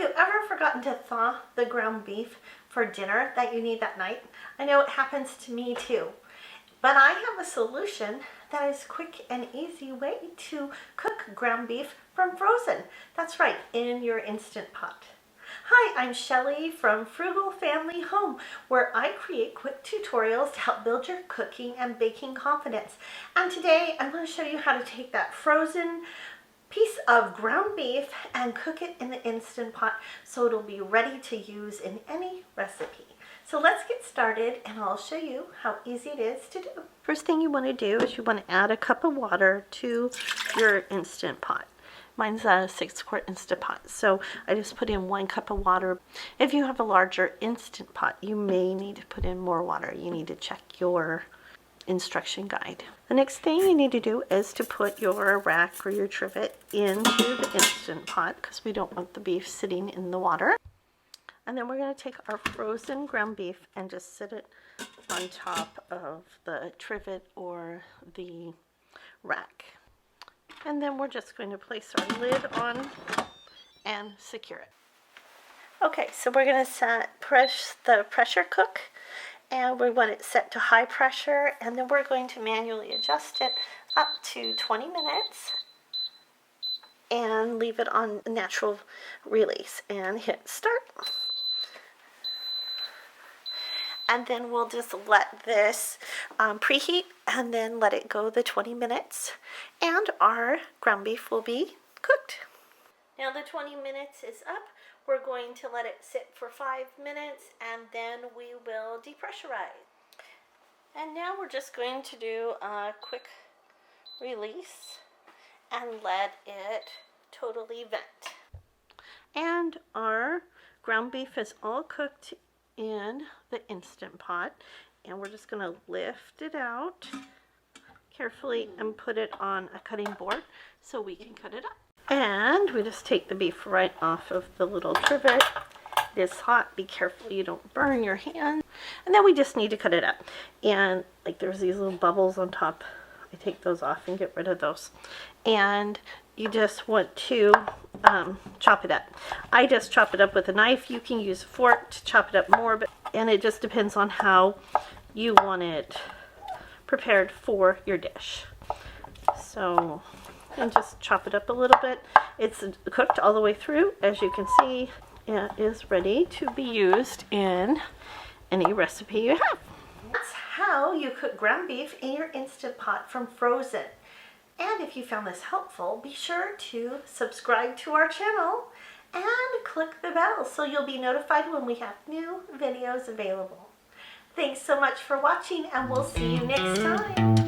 you ever forgotten to thaw the ground beef for dinner that you need that night? I know it happens to me too. But I have a solution that is quick and easy way to cook ground beef from frozen. That's right, in your Instant Pot. Hi, I'm Shelly from Frugal Family Home, where I create quick tutorials to help build your cooking and baking confidence. And today I'm going to show you how to take that frozen piece of ground beef and cook it in the Instant Pot so it'll be ready to use in any recipe. So let's get started and I'll show you how easy it is to do. First thing you want to do is you want to add a cup of water to your Instant Pot. Mine's a 6-quart Instant Pot, so I just put in 1 cup of water. If you have a larger Instant Pot, you may need to put in more water. You need to check your instruction guide. The next thing you need to do is to put your rack or your trivet into the Instant Pot because we don't want the beef sitting in the water. And then we're going to take our frozen ground beef and just sit it on top of the trivet or the rack. And then we're just going to place our lid on and secure it. Okay, so we're going to press the pressure cook, and we want it set to high pressure, and then we're going to manually adjust it up to 20 minutes and leave it on natural release and hit start. And then we'll just let this preheat and then let it go the 20 minutes and our ground beef will be cooked. Now the 20 minutes is up. We're going to let it sit for 5 minutes and then we will depressurize. And now we're just going to do a quick release and let it totally vent. And our ground beef is all cooked in the Instant Pot, and we're just going to lift it out carefully and put it on a cutting board so we can cut it up. And we just take the beef right off of the little trivet. It is hot, be careful you don't burn your hand. And then we just need to cut it up, and like there's these little bubbles on top. I take those off and get rid of those. And you just want to chop it up. I just chop it up with a knife. You can use a fork to chop it up more, and it just depends on how you want it prepared for your dish. So, and just chop it up a little bit. It's cooked all the way through. As you can see, it is ready to be used in any recipe you have. That's how you cook ground beef in your Instant Pot from frozen. And if you found this helpful, be sure to subscribe to our channel and click the bell so you'll be notified when we have new videos available. Thanks so much for watching, and we'll see you next time.